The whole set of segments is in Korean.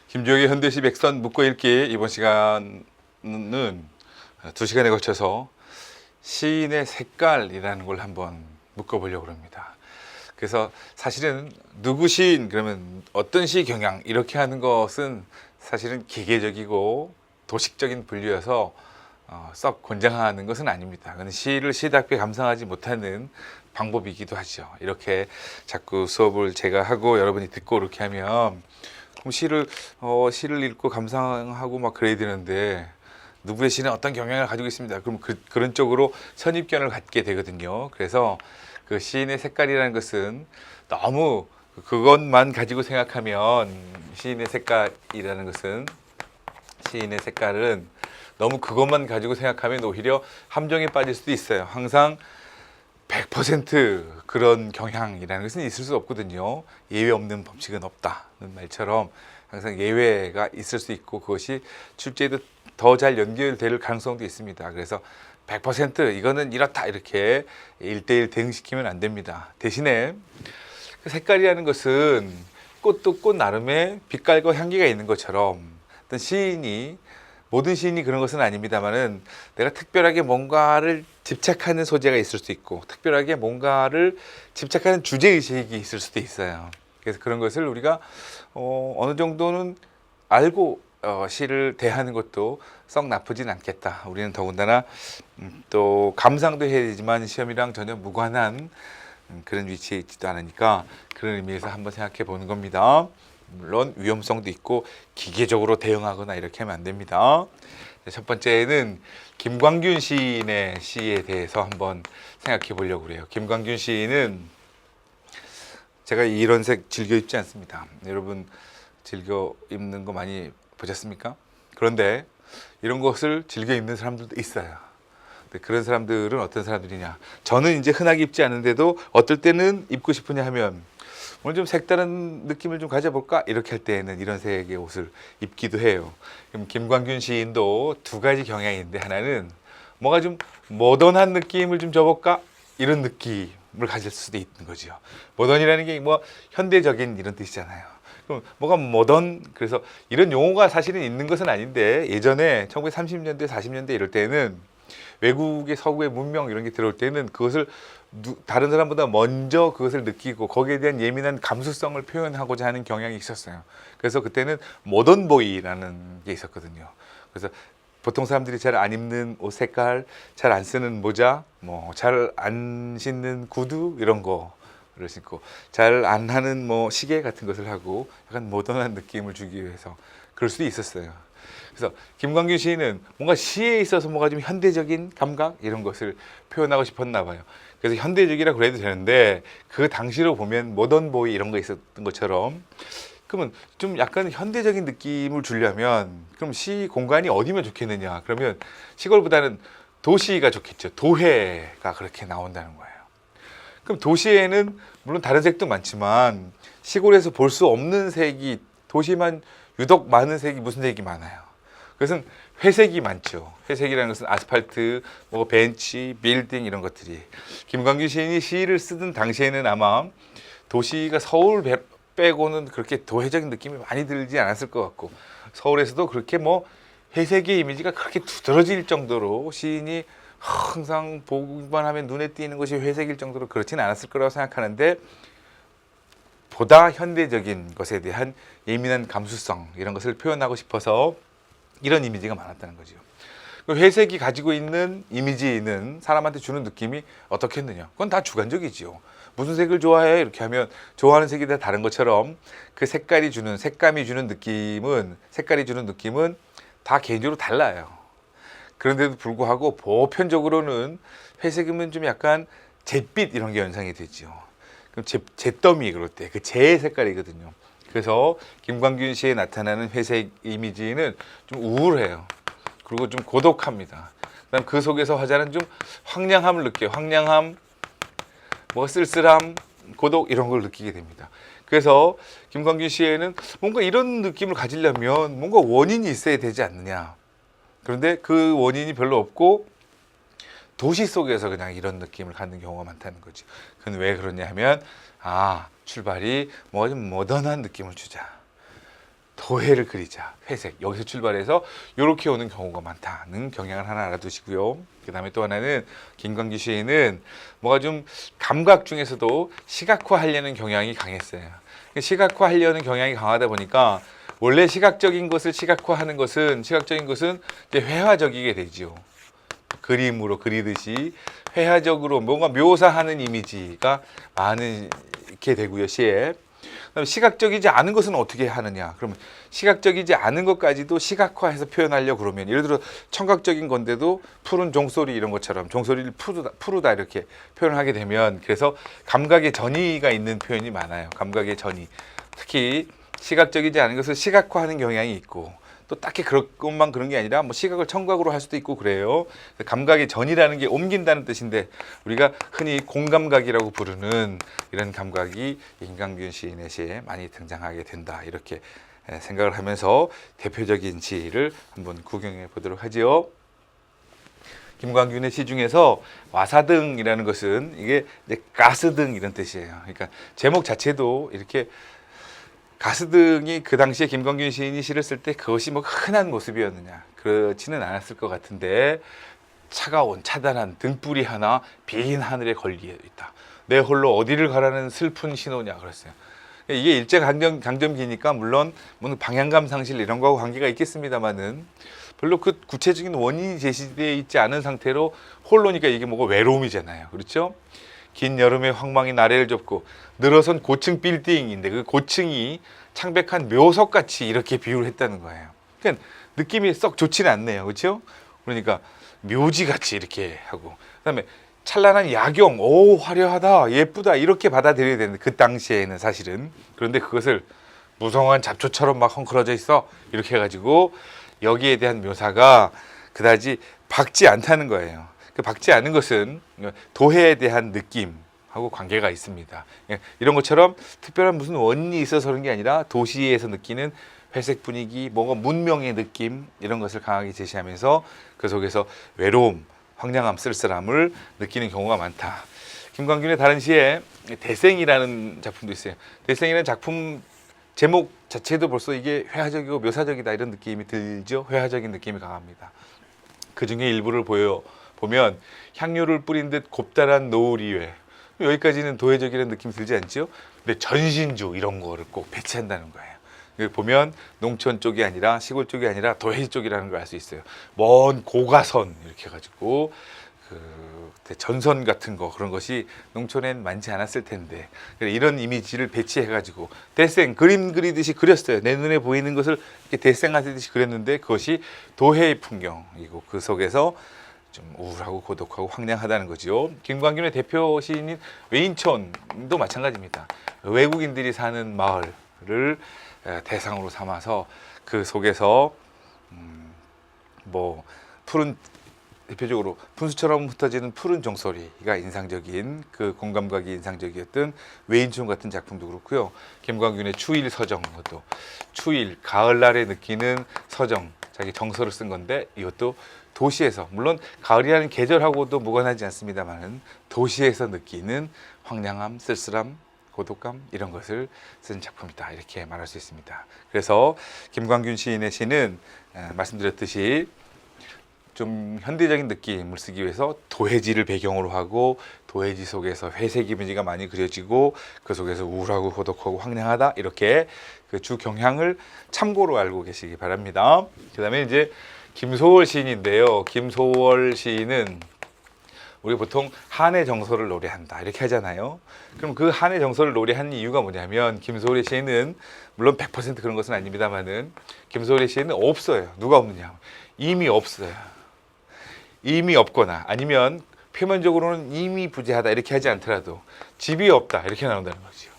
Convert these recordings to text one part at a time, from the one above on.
김주영의 현대시 백선 묶어 읽기, 이번 시간은 2시간에 걸쳐서 시인의 색깔이라는 걸 한번 묶어보려고 합니다. 그래서 사실은 누구 시인, 그러면 어떤 시 경향, 이렇게 하는 것은 사실은 기계적이고 도식적인 분류여서 썩 권장하는 것은 아닙니다. 그건 시를 시답게 감상하지 못하는 방법이기도 하죠. 이렇게 자꾸 수업을 제가 하고 여러분이 듣고 이렇게 하면 그럼 시를 읽고 감상하고 막 그래야 되는데, 누구의 시는 어떤 경향을 가지고 있습니다. 그럼 그런 쪽으로 선입견을 갖게 되거든요. 그래서 그 시인의 색깔이라는 것은 너무 그것만 가지고 생각하면, 시인의 색깔은 너무 그것만 가지고 생각하면 오히려 함정에 빠질 수도 있어요. 항상 100% 그런 경향이라는 것은 있을 수 없거든요. 예외 없는 법칙은 없다는 말처럼 항상 예외가 있을 수 있고, 그것이 출제에도 더 잘 연결될 가능성도 있습니다. 그래서 100% 이거는 이렇다 이렇게 1대1 대응시키면 안 됩니다. 대신에 그 색깔이라는 것은 꽃도 꽃 나름의 빛깔과 향기가 있는 것처럼, 어떤 모든 시인이 그런 것은 아닙니다만은, 내가 특별하게 뭔가를 집착하는 소재가 있을 수 있고, 특별하게 뭔가를 집착하는 주제의식이 있을 수도 있어요. 그래서 그런 것을 우리가 어느 정도는 알고 시를 대하는 것도 썩 나쁘진 않겠다. 우리는 더군다나 또 감상도 해야 되지만 시험이랑 전혀 무관한 그런 위치에 있지도 않으니까, 그런 의미에서 한번 생각해 보는 겁니다. 물론 위험성도 있고 기계적으로 대응하거나 이렇게 하면 안 됩니다. 첫 번째는 김광균 시인의 시에 대해서 한번 생각해 보려고 해요. 김광균 시인은, 제가 이런 색 즐겨 입지 않습니다. 여러분 즐겨 입는 거 많이 보셨습니까? 그런데 이런 것을 즐겨 입는 사람들도 있어요. 근데 그런 사람들은 어떤 사람들이냐? 저는 이제 흔하게 입지 않은데도 어떨 때는 입고 싶으냐 하면, 오늘 좀 색다른 느낌을 좀 가져볼까? 이렇게 할 때에는 이런 색의 옷을 입기도 해요. 그럼 김광균 시인도 두 가지 경향이 있는데, 하나는 뭔가 좀 모던한 느낌을 좀 줘볼까? 이런 느낌을 가질 수도 있는 거죠. 모던이라는 게 뭐 현대적인 이런 뜻이잖아요. 그럼 뭐가 모던, 그래서 이런 용어가 사실은 있는 것은 아닌데, 예전에 1930년대, 40년대 이럴 때는 외국의 서구의 문명 이런 게 들어올 때는 그것을 다른 사람보다 먼저 그것을 느끼고 거기에 대한 예민한 감수성을 표현하고자 하는 경향이 있었어요. 그래서 그때는 모던보이라는 게 있었거든요. 그래서 보통 사람들이 잘 안 입는 옷 색깔, 잘 안 쓰는 모자, 뭐 잘 안 신는 구두 이런 거를 신고, 잘 안 하는 뭐 시계 같은 것을 하고 약간 모던한 느낌을 주기 위해서 그럴 수도 있었어요. 그래서 김광균 시인은 뭔가 시에 있어서 뭔가 좀 현대적인 감각 이런 것을 표현하고 싶었나 봐요. 그래서 현대적이라고 그래도 되는데, 그 당시로 보면 모던보이 이런 거 있었던 것처럼, 그러면 좀 약간 현대적인 느낌을 주려면 그럼 시 공간이 어디면 좋겠느냐? 그러면 시골보다는 도시가 좋겠죠. 도회가 그렇게 나온다는 거예요. 그럼 도시에는 물론 다른 색도 많지만 시골에서 볼 수 없는 색이, 도시만 유독 많은 색이 무슨 색이 많아요? 그것은 회색이 많죠. 회색이라는 것은 아스팔트, 뭐 벤치, 빌딩 이런 것들이. 김광균 시인이 시를 쓰던 당시에는 아마 도시가 서울 빼고는 그렇게 도회적인 느낌이 많이 들지 않았을 것 같고, 서울에서도 그렇게 뭐 회색의 이미지가 그렇게 두드러질 정도로, 시인이 항상 보기만 하면 눈에 띄는 것이 회색일 정도로 그렇지는 않았을 거라고 생각하는데, 보다 현대적인 것에 대한 예민한 감수성 이런 것을 표현하고 싶어서 이런 이미지가 많았다는 거죠. 회색이 가지고 있는 이미지는 사람한테 주는 느낌이 어떻겠느냐? 그건 다 주관적이지요. 무슨 색을 좋아해? 이렇게 하면 좋아하는 색이 다 다른 것처럼, 그 색감이 주는 느낌은 다 개인적으로 달라요. 그런데도 불구하고 보편적으로는 회색이면 좀 약간 잿빛 이런 게 연상이 되죠. 그럼 잿더미 그럴 때 그 재 색깔이거든요. 그래서 김광균 씨에 나타나는 회색 이미지는 좀 우울해요. 그리고 좀 고독합니다. 그다음 그 속에서 화자는 좀 황량함을 느껴요. 황량함, 뭐 쓸쓸함, 고독 이런 걸 느끼게 됩니다. 그래서 김광균 시에는 뭔가 이런 느낌을 가지려면 뭔가 원인이 있어야 되지 않느냐. 그런데 그 원인이 별로 없고 도시 속에서 그냥 이런 느낌을 갖는 경우가 많다는 거죠. 그건 왜 그러냐 하면 출발이 뭐 좀 모던한 느낌을 주자. 도해를 그리자. 회색. 여기서 출발해서 이렇게 오는 경우가 많다는 경향을 하나 알아두시고요. 그 다음에 또 하나는 김광규 시인은 뭐가 좀 감각 중에서도 시각화하려는 경향이 강했어요. 시각화하려는 경향이 강하다 보니까 원래 시각적인 것을 시각화하는 것은 이제 회화적이게 되죠. 그림으로 그리듯이 회화적으로 뭔가 묘사하는 이미지가 많게 되고요. 시에. 그다음에 시각적이지 않은 것은 어떻게 하느냐? 그러면 시각적이지 않은 것까지도 시각화해서 표현하려고 그러면 예를 들어 청각적인 건데도 푸른 종소리 이런 것처럼 종소리를 푸르다 이렇게 표현하게 되면 그래서 감각의 전이가 있는 표현이 많아요. 감각의 전이. 특히 시각적이지 않은 것을 시각화하는 경향이 있고 또 딱히 그것만 그런 게 아니라 뭐 시각을 청각으로 할 수도 있고 그래요. 감각의 전이라는 게 옮긴다는 뜻인데 우리가 흔히 공감각이라고 부르는 이런 감각이 김광균 시인의 시에 많이 등장하게 된다. 이렇게 생각을 하면서 대표적인 시를 한번 구경해 보도록 하지요. 김광균의 시 중에서 와사등이라는 것은 이게 이제 가스등 이런 뜻이에요. 그러니까 제목 자체도 이렇게 가스등이 그 당시에 김광균 시인이 시를 쓸 때 그것이 뭐 흔한 모습이었느냐 그렇지는 않았을 것 같은데 차가운 차단한 등불이 하나 빈 하늘에 걸려 있다. 내 홀로 어디를 가라는 슬픈 신호냐 그랬어요. 이게 일제 강점기니까 물론 방향감 상실 이런 거하고 관계가 있겠습니다만은 별로 그 구체적인 원인이 제시되어 있지 않은 상태로 홀로니까 이게 뭐고 외로움이잖아요. 그렇죠? 긴 여름의 황망이 나래를 접고 늘어선 고층 빌딩인데 그 고층이 창백한 묘석같이 이렇게 비유를 했다는 거예요. 그러니까 느낌이 썩 좋지는 않네요. 그렇죠? 그러니까 묘지같이 이렇게 하고 그다음에 찬란한 야경, 오 화려하다, 예쁘다 이렇게 받아들여야 되는데 그 당시에는 사실은 그런데 그것을 무성한 잡초처럼 막 헝클어져 있어 이렇게 해가지고 여기에 대한 묘사가 그다지 박지 않다는 거예요. 그 박지 않은 것은 도해에 대한 느낌하고 관계가 있습니다. 이런 것처럼 특별한 무슨 원인이 있어서 그런 게 아니라 도시에서 느끼는 회색 분위기, 뭔가 문명의 느낌 이런 것을 강하게 제시하면서 그 속에서 외로움, 황량함, 쓸쓸함을 느끼는 경우가 많다. 김광균의 다른 시에 대생이라는 작품도 있어요. 대생이라는 작품 제목 자체도 벌써 이게 회화적이고 묘사적이다 이런 느낌이 들죠. 회화적인 느낌이 강합니다. 그 중에 일부를 보면 향료를 뿌린 듯 곱다란 노을 위에 여기까지는 도회적이라는 느낌이 들지 않죠? 근데 전신주 이런 거를 꼭 배치한다는 거예요. 보면 농촌 쪽이 아니라 시골 쪽이 아니라 도회 쪽이라는 걸 알 수 있어요. 먼 고가선 이렇게 해가지고 그 전선 같은 거 그런 것이 농촌엔 많지 않았을 텐데 이런 이미지를 배치해가지고 대생 그림 그리듯이 그렸어요. 내 눈에 보이는 것을 이렇게 대생하듯이 그렸는데 그것이 도해의 풍경이고 그 속에서 좀 우울하고 고독하고 황량하다는 거죠. 김광균의 대표 시인인 외인촌도 마찬가지입니다. 외국인들이 사는 마을을 대상으로 삼아서 그 속에서 뭐 푸른 대표적으로 분수처럼 흩어지는 푸른 종소리가 인상적인 그 공감각이 인상적이었던 외인촌 같은 작품도 그렇고요. 김광균의 추일 서정 것도 추일 가을날에 느끼는 서정 자기 정서를 쓴 건데 이것도 도시에서 물론 가을이라는 계절하고도 무관하지 않습니다만은 도시에서 느끼는 황량함, 쓸쓸함, 고독감 이런 것을 쓴 작품이다 이렇게 말할 수 있습니다. 그래서 김광균 시인의 시는 말씀드렸듯이 좀 현대적인 느낌을 쓰기 위해서 도해지를 배경으로 하고 도해지 속에서 회색 이미지가 많이 그려지고 그 속에서 우울하고 고독하고 황량하다 이렇게 그 주 경향을 참고로 알고 계시기 바랍니다. 그 다음에 이제 김소월 시인인데요. 김소월 시인은 우리 보통 한의 정서를 노래한다 이렇게 하잖아요. 그럼 그 한의 정서를 노래하는 이유가 뭐냐면 김소월의 시에는 물론 100% 그런 것은 아닙니다만은 김소월의 시에는 없어요. 누가 없느냐? 이미 없어요. 이미 없거나 아니면 표면적으로는 이미 부재하다 이렇게 하지 않더라도 집이 없다 이렇게 나온다는 거죠.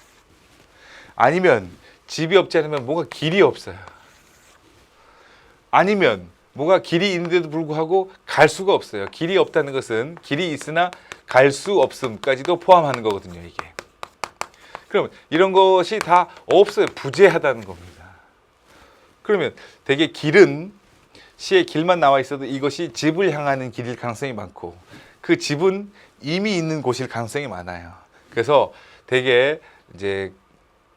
아니면 집이 없지 않으면 뭔가 길이 없어요. 아니면 뭐가 길이 있는데도 불구하고 갈 수가 없어요. 길이 없다는 것은 길이 있으나 갈 수 없음까지도 포함하는 거거든요. 이게. 그럼 이런 것이 다 없어요. 부재하다는 겁니다. 그러면 대개 길은 시의 길만 나와 있어도 이것이 집을 향하는 길일 가능성이 많고 그 집은 이미 있는 곳일 가능성이 많아요. 그래서 되게 이제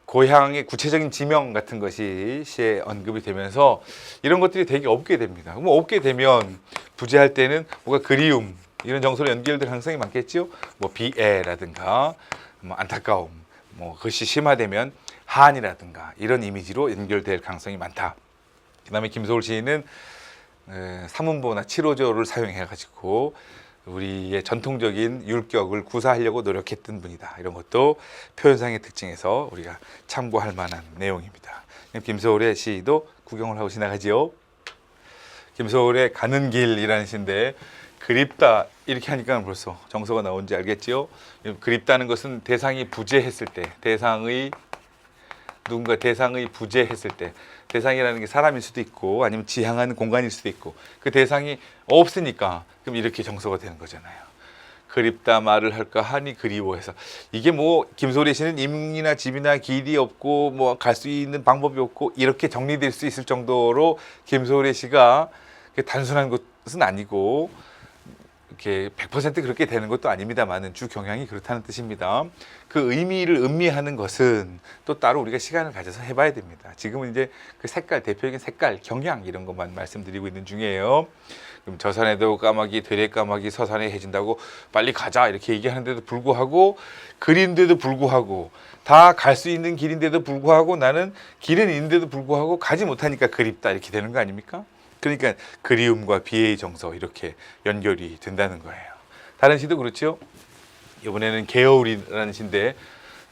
고향의 구체적인 지명 같은 것이 시에 언급이 되면서 이런 것들이 되게 없게 됩니다. 뭐 없게 되면 부재할 때는 뭐가 그리움 이런 정서로 연결될 가능성이 많겠죠. 뭐 비애라든가 뭐 안타까움, 뭐 그것이 심화되면 한이라든가 이런 이미지로 연결될 가능성이 많다. 그다음에 김소월 시인은 삼음보나 칠오조를 사용해 가지고 우리의 전통적인 율격을 구사하려고 노력했던 분이다. 이런 것도 표현상의 특징에서 우리가 참고할 만한 내용입니다. 김소월의 시도 구경을 하고 지나가지요. 김소월의 가는 길이라는 시인데 그립다 이렇게 하니까 벌써 정서가 나온지 알겠지요. 그립다는 것은 대상이 부재했을 때, 누군가 대상의 부재했을 때, 대상이라는 게 사람일 수도 있고 아니면 지향하는 공간일 수도 있고 그 대상이 없으니까 그럼 이렇게 정서가 되는 거잖아요. 그립다 말을 할까 하니 그리워해서 이게 뭐 김소월의 시는 임이나 집이나 길이 없고 뭐 갈 수 있는 방법이 없고 이렇게 정리될 수 있을 정도로 김소월의 시가 단순한 것은 아니고 이렇게 100% 그렇게 되는 것도 아닙니다만은 주 경향이 그렇다는 뜻입니다. 그 의미를 음미하는 것은 또 따로 우리가 시간을 가져서 해봐야 됩니다. 지금은 이제 그 색깔, 대표적인 색깔, 경향 이런 것만 말씀드리고 있는 중이에요. 그럼 저산에도 까마귀, 되레 까마귀, 서산에 해진다고 빨리 가자 이렇게 얘기하는데도 불구하고 그린데도 불구하고 다 갈 수 있는 길인데도 불구하고 나는 길은 있는데도 불구하고 가지 못하니까 그립다 이렇게 되는 거 아닙니까? 그러니까 그리움과 비애의 정서 이렇게 연결이 된다는 거예요. 다른 시도 그렇죠. 이번에는 개어울이라는 시인데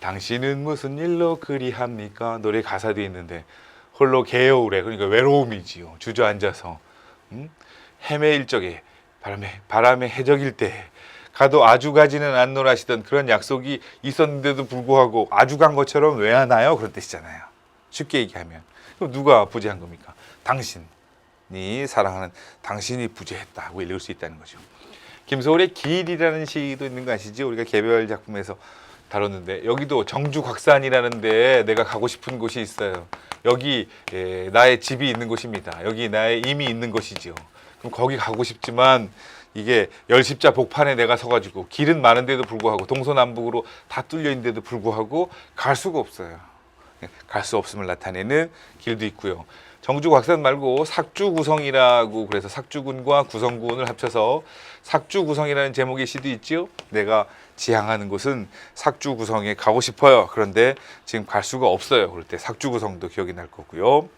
당신은 무슨 일로 그리합니까? 노래 가사도 있는데 홀로 개어울에 그러니까 외로움이지요. 주저앉아서 헤매일 적에 바람에 해적일 때 가도 아주 가지는 않노라시던 그런 약속이 있었는데도 불구하고 아주 간 것처럼 왜 하나요? 그런 뜻이잖아요. 쉽게 얘기하면 그럼 누가 부재한 겁니까? 당신이 사랑하는 당신이 부재했다고 읽을 수 있다는 거죠. 김소월의 길이라는 시도 있는 거 아시죠? 우리가 개별 작품에서 다뤘는데 여기도 정주곽산이라는데 내가 가고 싶은 곳이 있어요. 여기 나의 집이 있는 곳입니다. 여기 나의 임이 있는 곳이죠. 그럼 거기 가고 싶지만 이게 열십자 복판에 내가 서가지고 길은 많은데도 불구하고 동서남북으로 다 뚫려 있는데도 불구하고 갈 수가 없어요. 갈 수 없음을 나타내는 길도 있고요. 정주곽산 말고 삭주구성이라고 그래서 삭주군과 구성군을 합쳐서 삭주구성이라는 제목의 시도 있지요. 내가 지향하는 곳은 삭주구성에 가고 싶어요. 그런데 지금 갈 수가 없어요. 그럴 때 삭주구성도 기억이 날 거고요.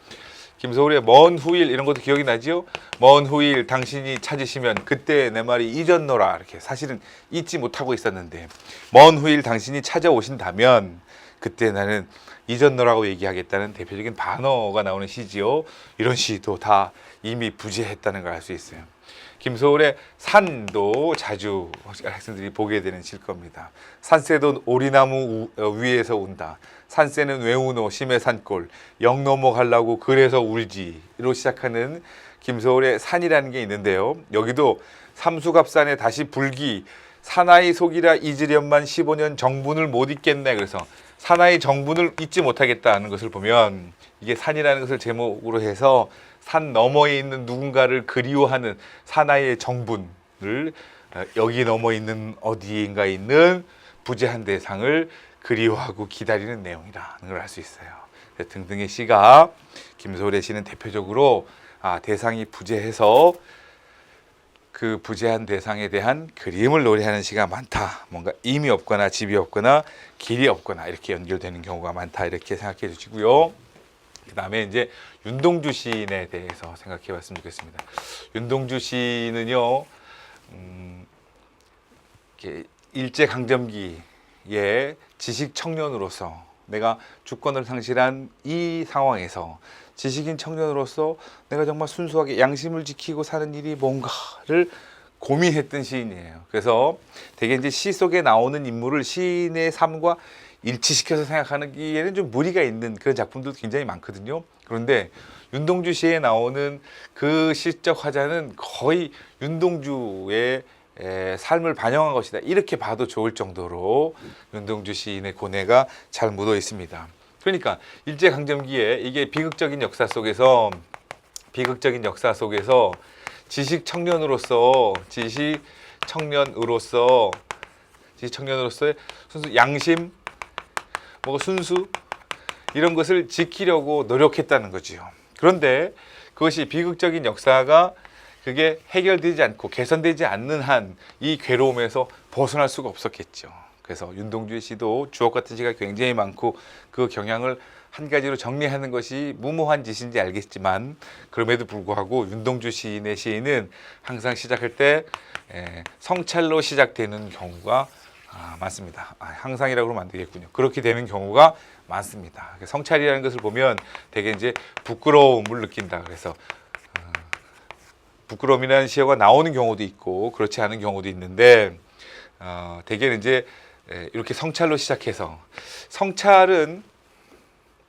김소월의 먼 후일 이런 것도 기억이 나지요. 먼 후일 당신이 찾으시면 그때 내 말이 잊었노라. 이렇게 사실은 잊지 못하고 있었는데 먼 후일 당신이 찾아오신다면 그때 나는 잊었노라고 얘기하겠다는 대표적인 반어가 나오는 시지요. 이런 시도 다 이미 부재했다는 걸 알 수 있어요. 김소월의 산도 자주 학생들이 보게 되는 실 겁니다. 산새도 오리나무 위에서 운다. 산새는 왜 우노 심해 산골 영 넘어가려고 그래서 울지로 시작하는 김소월의 산이라는 게 있는데요. 여기도 삼수갑산에 다시 불기 사나이 속이라 잊으련만 15년 정분을 못 잊겠네. 그래서 사나이 정분을 잊지 못하겠다는 것을 보면 이게 산이라는 것을 제목으로 해서 산 너머에 있는 누군가를 그리워하는 사나이의 정분을 여기 넘어 있는 어디인가 있는 부재한 대상을 그리워하고 기다리는 내용이라는 걸 알 수 있어요. 등등의 시가 김소월의 시는 대표적으로 대상이 부재해서 그 부재한 대상에 대한 그림을 노래하는 시가 많다. 뭔가 임이 없거나 집이 없거나 길이 없거나 이렇게 연결되는 경우가 많다. 이렇게 생각해 주시고요. 그 다음에 이제 윤동주 시인에 대해서 생각해 봤으면 좋겠습니다. 윤동주 시인은요, 일제강점기에 지식 청년으로서 내가 주권을 상실한 이 상황에서 지식인 청년으로서 내가 정말 순수하게 양심을 지키고 사는 일이 뭔가를 고민했던 시인이에요. 그래서 되게 이제 시 속에 나오는 인물을 시인의 삶과 일치시켜서 생각하기에는 좀 무리가 있는 그런 작품도 굉장히 많거든요. 그런데 윤동주 시에 나오는 그 시적 화자는 거의 윤동주의 삶을 반영한 것이다. 이렇게 봐도 좋을 정도로 윤동주 시인의 고뇌가 잘 묻어 있습니다. 그러니까 일제강점기에 이게 비극적인 역사 속에서 비극적인 역사 속에서 지식 청년으로서의 순수 양심, 뭐 순수 이런 것을 지키려고 노력했다는 거지요. 그런데 그것이 비극적인 역사가 그게 해결되지 않고 개선되지 않는 한 이 괴로움에서 벗어날 수가 없었겠죠. 그래서 윤동주 시도 주옥 같은 시가 굉장히 많고 그 경향을 한 가지로 정리하는 것이 무모한 짓인지 알겠지만 그럼에도 불구하고 윤동주 시인의 시는 항상 시작할 때 성찰로 시작되는 경우가 많습니다. 항상이라고 그러면 안 되겠군요. 그렇게 되는 경우가 많습니다. 성찰이라는 것을 보면 되게 이제 부끄러움을 느낀다. 그래서 부끄러움이라는 시어가 나오는 경우도 있고 그렇지 않은 경우도 있는데 대개는 이제 이렇게 성찰로 시작해서 성찰은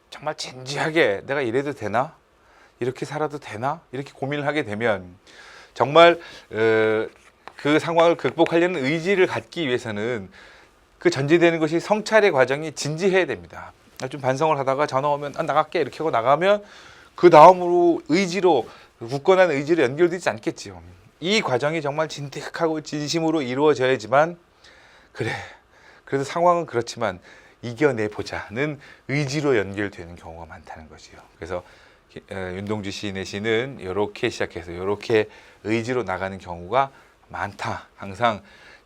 정말 진지하게 내가 이래도 되나? 이렇게 살아도 되나? 이렇게 고민을 하게 되면 정말 그 상황을 극복하려는 의지를 갖기 위해서는 그 전제되는 것이 성찰의 과정이 진지해야 됩니다. 좀 반성을 하다가 전화 오면 나갈게 이렇게 하고 나가면 그 다음으로 의지로 굳건한 의지로 연결되지 않겠지요. 이 과정이 정말 진득하고 진심으로 이루어져야지만 그래도 상황은 그렇지만 이겨내보자는 의지로 연결되는 경우가 많다는 거지요. 그래서 윤동주 시인의 시는 이렇게 시작해서 이렇게 의지로 나가는 경우가 많다. 항상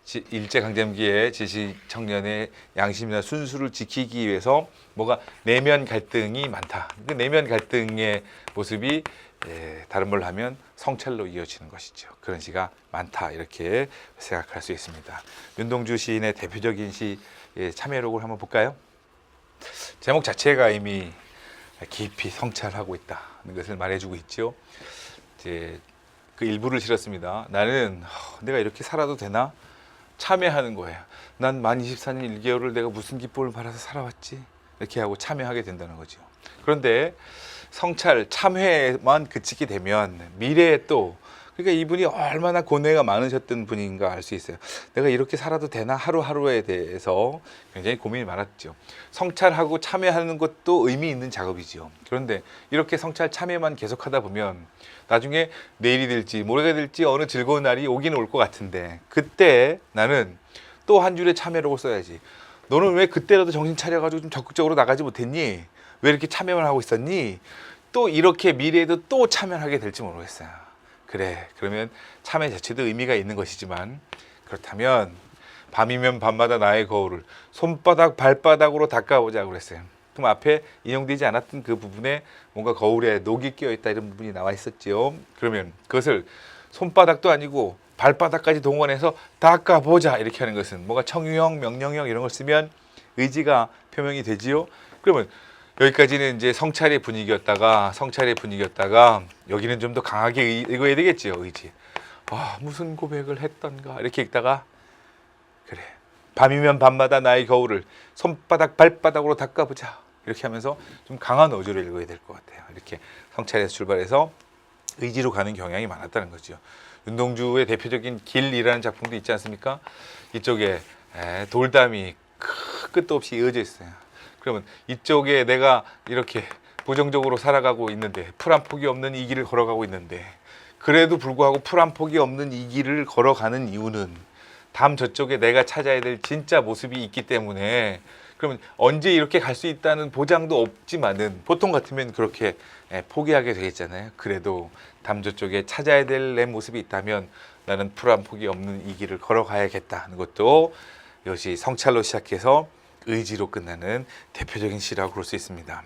일제강점기에 지식 청년의 양심이나 순수를 지키기 위해서 뭐가 내면 갈등이 많다. 그 내면 갈등의 모습이 다른 말로 하면 성찰로 이어지는 것이죠. 그런 시가 많다 이렇게 생각할 수 있습니다. 윤동주 시인의 대표적인 시 참회록을 한번 볼까요? 제목 자체가 이미 깊이 성찰하고 있다는 것을 말해주고 있죠. 이제 그 일부를 실었습니다. 나는 내가 이렇게 살아도 되나? 참회하는 거예요. 난 만 24년 1개월을 내가 무슨 기쁨을 받아서 살아왔지? 이렇게 하고 참회하게 된다는 거죠. 그런데 성찰, 참회만 그치게 되면 미래에 또 그러니까 이분이 얼마나 고뇌가 많으셨던 분인가 알 수 있어요. 내가 이렇게 살아도 되나 하루하루에 대해서 굉장히 고민이 많았죠. 성찰하고 참회하는 것도 의미 있는 작업이죠. 그런데 이렇게 성찰 참회만 계속하다 보면 나중에 내일이 될지 모레가 될지 어느 즐거운 날이 오긴 올 것 같은데 그때 나는 또 한 줄의 참회록을 써야지. 너는 왜 그때라도 정신 차려가지고 좀 적극적으로 나가지 못했니? 왜 이렇게 참여만 하고 있었니? 또 이렇게 미래에도 또 참여하게 될지 모르겠어요. 그래, 그러면 참여 자체도 의미가 있는 것이지만 그렇다면 밤이면 밤마다 나의 거울을 손바닥 발바닥으로 닦아보자고 그랬어요. 그럼 앞에 인용되지 않았던 그 부분에 뭔가 거울에 녹이 끼어있다 이런 부분이 나와 있었지요. 그러면 그것을 손바닥도 아니고 발바닥까지 동원해서 닦아보자 이렇게 하는 것은 뭔가 청유형, 명령형 이런 걸 쓰면 의지가 표명이 되지요. 그러면 여기까지는 이제 성찰의 분위기였다가 여기는 좀 더 강하게 읽어야 되겠지요. 의지. 무슨 고백을 했던가 이렇게 읽다가 그래 밤이면 밤마다 나의 거울을 손바닥 발바닥으로 닦아보자 이렇게 하면서 좀 강한 어조를 읽어야 될 것 같아요. 이렇게 성찰에서 출발해서 의지로 가는 경향이 많았다는 거죠. 윤동주의 대표적인 길이라는 작품도 있지 않습니까? 이쪽에 돌담이 끝도 없이 이어져 있어요. 그러면 이쪽에 내가 이렇게 부정적으로 살아가고 있는데 풀 한 폭이 없는 이 길을 걸어가고 있는데 그래도 불구하고 풀 한 폭이 없는 이 길을 걸어가는 이유는 다음 저쪽에 내가 찾아야 될 진짜 모습이 있기 때문에 그러면 언제 이렇게 갈 수 있다는 보장도 없지만은 보통 같으면 그렇게 포기하게 되겠잖아요. 그래도 다음 저쪽에 찾아야 될 내 모습이 있다면 나는 풀 한 폭이 없는 이 길을 걸어가야겠다는 것도 이것이 성찰로 시작해서 의지로 끝나는 대표적인 시라고 볼 수 있습니다.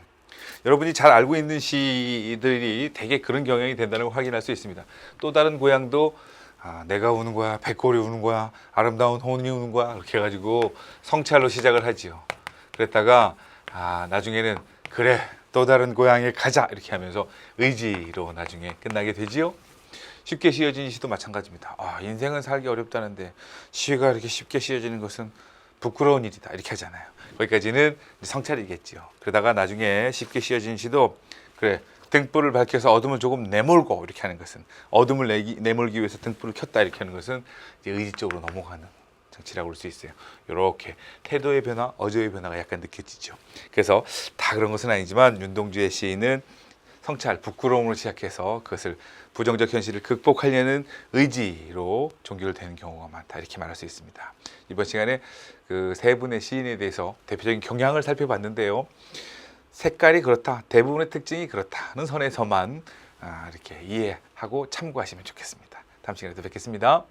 여러분이 잘 알고 있는 시들이 대개 그런 경향이 된다는 걸 확인할 수 있습니다. 또 다른 고향도 내가 우는 거야, 백골이 우는 거야, 아름다운 혼이 우는 거야 이렇게 해가지고 성찰로 시작을 하지요. 그랬다가 나중에는 그래 또 다른 고향에 가자 이렇게 하면서 의지로 나중에 끝나게 되지요. 쉽게 씌어진 시도 마찬가지입니다. 인생은 살기 어렵다는데 시가 이렇게 쉽게 씌어지는 것은 부끄러운 일이다 이렇게 하잖아요. 거기까지는 성찰이겠지요. 그러다가 나중에 쉽게 씌어진 시도 그래 등불을 밝혀서 어둠을 조금 내몰고 이렇게 하는 것은 어둠을 내몰기 위해서 등불을 켰다 이렇게 하는 것은 이제 의지 쪽으로 넘어가는 정치라고 볼 수 있어요. 이렇게 태도의 변화, 어조의 변화가 약간 느껴지죠. 그래서 다 그런 것은 아니지만 윤동주의 시인은 성찰, 부끄러움으로 시작해서 그것을 부정적 현실을 극복하려는 의지로 종교를 되는 경우가 많다, 이렇게 말할 수 있습니다. 이번 시간에 그 세 분의 시인에 대해서 대표적인 경향을 살펴봤는데요. 색깔이 그렇다, 대부분의 특징이 그렇다는 선에서만 이렇게 이해하고 참고하시면 좋겠습니다. 다음 시간에 또 뵙겠습니다.